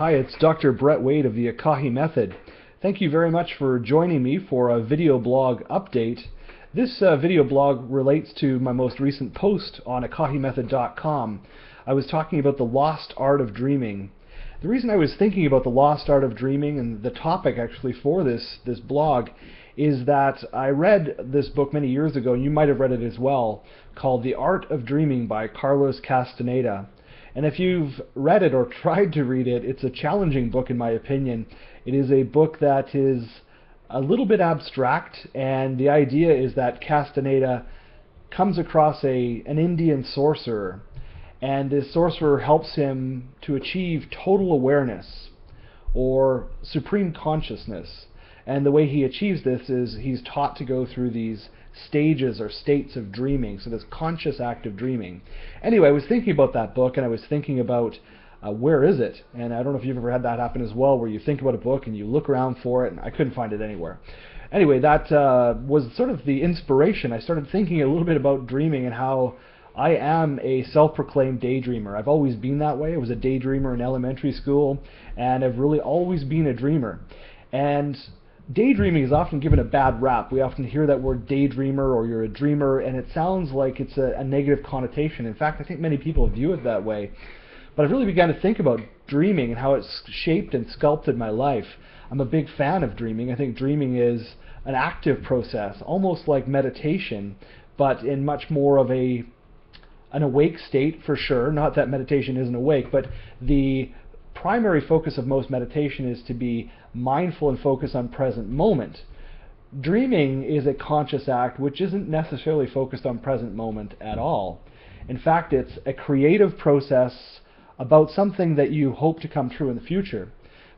Hi, it's Dr. Brett Wade of the Akahi Method. Thank you very much for joining me for a video blog update. This video blog relates to my most recent post on akahimethod.com. I was talking about the lost art of dreaming. The reason I was thinking about the lost art of dreaming, and the topic actually for this blog, is that I read this book many years ago, and you might have read it as well, called The Art of Dreaming by Carlos Castaneda. And if you've read it or tried to read it, it's a challenging book in my opinion. It is a book that is a little bit abstract, and the idea is that Castaneda comes across an Indian sorcerer, and this sorcerer helps him to achieve total awareness or supreme consciousness. And the way he achieves this is he's taught to go through these stages or states of dreaming, so this conscious act of dreaming. Anyway, I was thinking about that book, and I was thinking about where is it? And I don't know if you've ever had that happen as well, where you think about a book and you look around for it, and I couldn't find it anywhere. Anyway, that was sort of the inspiration. I started thinking a little bit about dreaming and how I am a self-proclaimed daydreamer. I've always been that way. I was a daydreamer in elementary school, and I've really always been a dreamer. And daydreaming is often given a bad rap. We often hear that word daydreamer or you're a dreamer, and it sounds like it's a negative connotation. In fact, I think many people view it that way. But I've really begun to think about dreaming and how it's shaped and sculpted my life. I'm a big fan of dreaming. I think dreaming is an active process, almost like meditation, but in much more of an awake state for sure. Not that meditation isn't awake, but the primary focus of most meditation is to be mindful and focus on present moment. Dreaming is a conscious act which isn't necessarily focused on present moment at all. In fact, it's a creative process about something that you hope to come true in the future.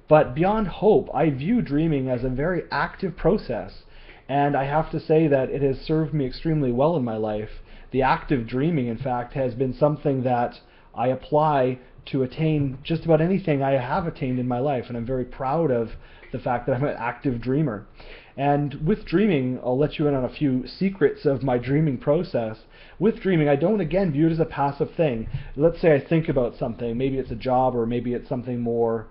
But beyond hope, I view dreaming as a very active process, and I have to say that it has served me extremely well in my life. The act of dreaming, in fact, has been something that I apply to attain just about anything I have attained in my life, and I'm very proud of the fact that I'm an active dreamer. And with dreaming, I'll let you in on a few secrets of my dreaming process. With dreaming, I don't again view it as a passive thing. Let's say I think about something, maybe it's a job or maybe it's something more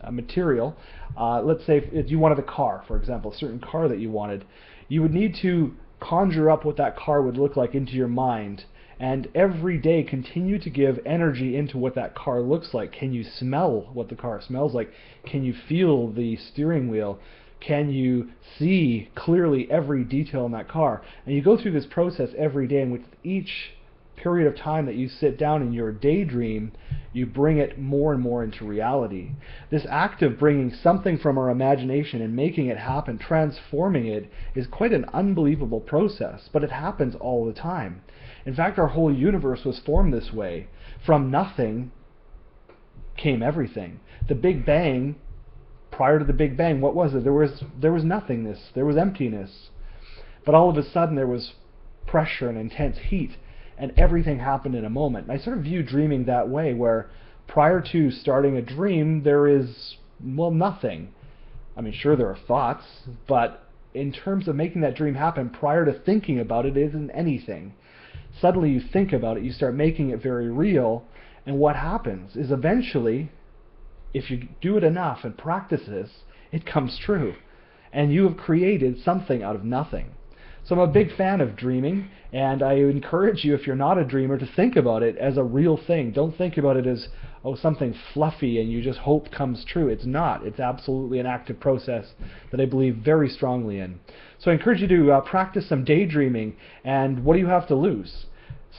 material. Let's say if you wanted a car, for example, a certain car that you wanted. You would need to conjure up what that car would look like into your mind, and every day continue to give energy into what that car looks like. Can you smell what the car smells like? Can you feel the steering wheel? Can you see clearly every detail in that car? And you go through this process every day, and with each period of time that you sit down in your daydream, you bring it more and more into reality. This act of bringing something from our imagination and making it happen, transforming it, is quite an unbelievable process, but it happens all the time. In fact, our whole universe was formed this way. From nothing came everything. The Big Bang, prior to the Big Bang, what was it? There was nothingness. There was emptiness. But all of a sudden there was pressure and intense heat, and everything happened in a moment. And I sort of view dreaming that way, where prior to starting a dream, there is, well, nothing. I mean, sure, there are thoughts, but in terms of making that dream happen, prior to thinking about it, isn't anything. Suddenly you think about it, you start making it very real, and what happens is eventually, if you do it enough and practice this, it comes true. And you have created something out of nothing. So I'm a big fan of dreaming, and I encourage you, if you're not a dreamer, to think about it as a real thing. Don't think about it as, oh, something fluffy and you just hope comes true. It's not. It's absolutely an active process that I believe very strongly in. So I encourage you to practice some daydreaming, and what do you have to lose?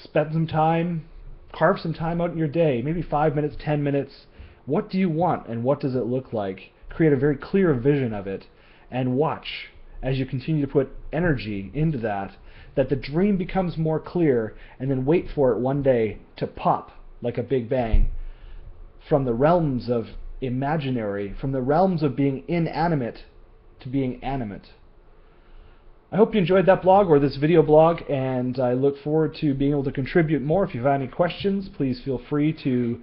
Spend some time, carve some time out in your day, maybe 5 minutes, 10 minutes. What do you want, and what does it look like? Create a very clear vision of it, and watch as you continue to put energy into that the dream becomes more clear, and then wait for it one day to pop like a big bang from the realms of imaginary, from the realms of being inanimate to being animate. I hope you enjoyed that blog or this video blog, and I look forward to being able to contribute more. If you have any questions, please feel free to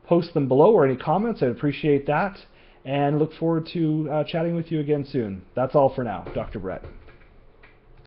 post them below, or any comments. I'd appreciate that, and look forward to chatting with you again soon. That's all for now. Dr. Brett.